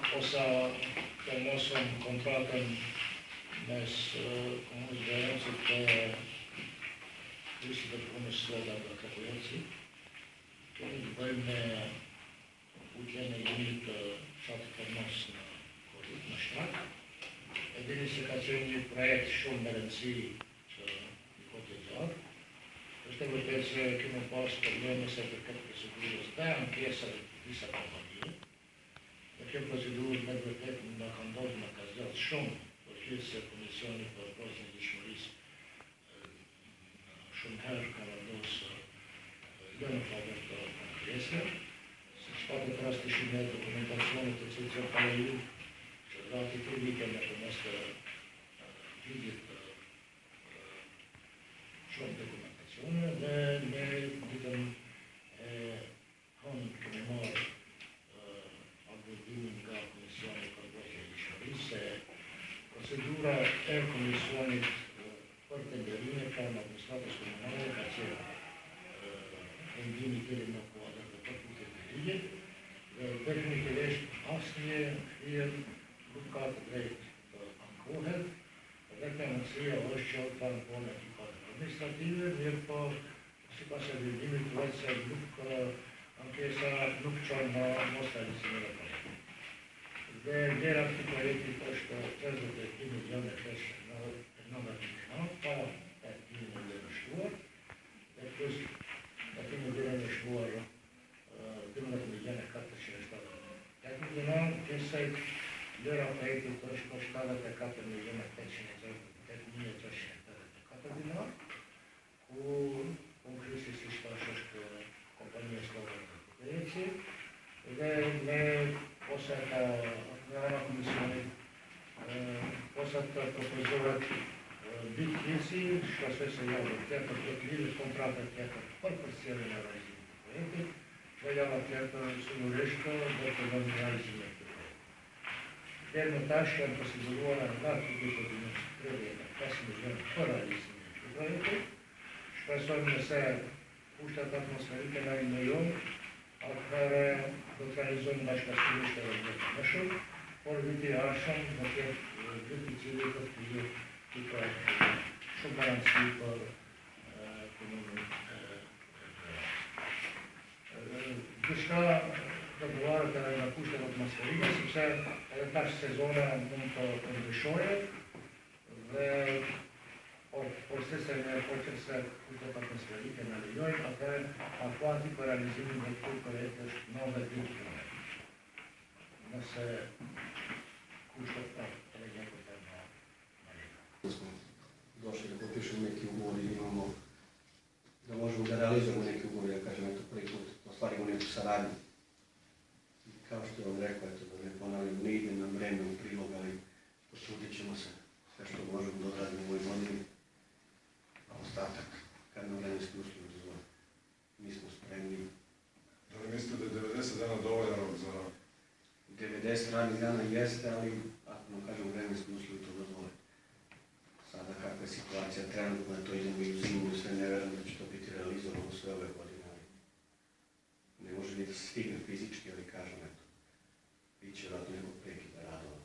posa të mosëm kontratën mes Komunës Berencit dhe Krysit e Punës Sloga dhe Kapojeci. Kemi të bëjmë me utjen e jimit të shatë Kermos në Korit, në Shtrak. E dini se ka qenë një projekt shumë me rëndësi që i kote gjatë. Është e vërtet që kemi pas probleme se për këtë procedurës dhe ankesat e disa kompanije. Në kjo procedurë me vërtet në ka ndodhë në ka zgjatë shumë për hirë se Komisioni për Procedurën e Dishmërisë shumë herë ka vendosë lënë favor të ankesë, se shpatë të rastishin e dokumentacionit të cilë që ka ju që gati të vite në përmes të vidit shumë dokumentacione dhe ne vitëm hënë kemi marë abordimin nga Komisioni për Procedurën e Dishmërisë se procedura e Komisionit për tenderime ka në administratës komunale ka qenë vendimi të në kuadrë të përputit të ligjit dhe definitivisht asnjë firmë nuk ka të drejtë të ankohet dhe mundësia është që të ankohen ekipat administrative, mirë po sipas e vendimit thuhet se ankesa nuk çon në mos realizimin e projektit. Dhe vlera e këtij projekti është 52 milionë 590.000 pa tatimin e lëshuar, dhe plus tatimin e lëshuar 12 milionë 470.000, kësaj vlera e projektit është 74 milionë 824.384 ku kryesi si shtash është kompania Sloga dhe Kapojeci dhe me posa ka nga Komisionit posa të propozohet dy kryesi, shpresoj se javë tjetër do të lidhet kontrata tjetër për përcjelljen e realizimit të projektit, dhe javë tjetër sigurisht do të vëmë realizimin e këtij projekti. Deri më tash janë proceduruara nga publiku të 35 milionë për realizimin e këtij projekti. Shpresojmë nëse kushtet atmosferike na i ndihmojnë, atëherë do të realizojmë bashkëpunësisht edhe në mëshëm, por viti i ardhshëm do të jetë viti i cili do të jetë shumë garanci për komunën. Diçka do të varet edhe nga kushtet atmosferike, sepse edhe tash sezona mund të ndryshojë dhe por se kushtet atmosferike na lejojnë, atëherë afati për realizimin e këtij projekti është 90 km. Nëse kushtet të legjendë të na došli da potpišemo neki ugovor i imamo da možemo da realizujemo neki ugovor, ja kažem, eto prvi put ostvarimo neku saradnju. I kao što je on rekao, eto da ne ponavljam, ne ide nam vreme u prilog, ali potrudit ćemo se sve što možemo da odradimo u ovoj godini, a ostatak, kad nam vremenski uslovi dozvole, mi smo spremni. Da li mislite da je 90 dana dovoljan rok za... 90 radnih dana jeste, ali ako nam kažemo vremenski uslovi to dozvole. Sada kakva je situacija trenutno, to idemo i u zimu, sve ne verujem da će to biti realizovano sve ove godine, ali ne može ni da se stigne fizički, ali kažem, eto, bit će vratno nekog prekida radova.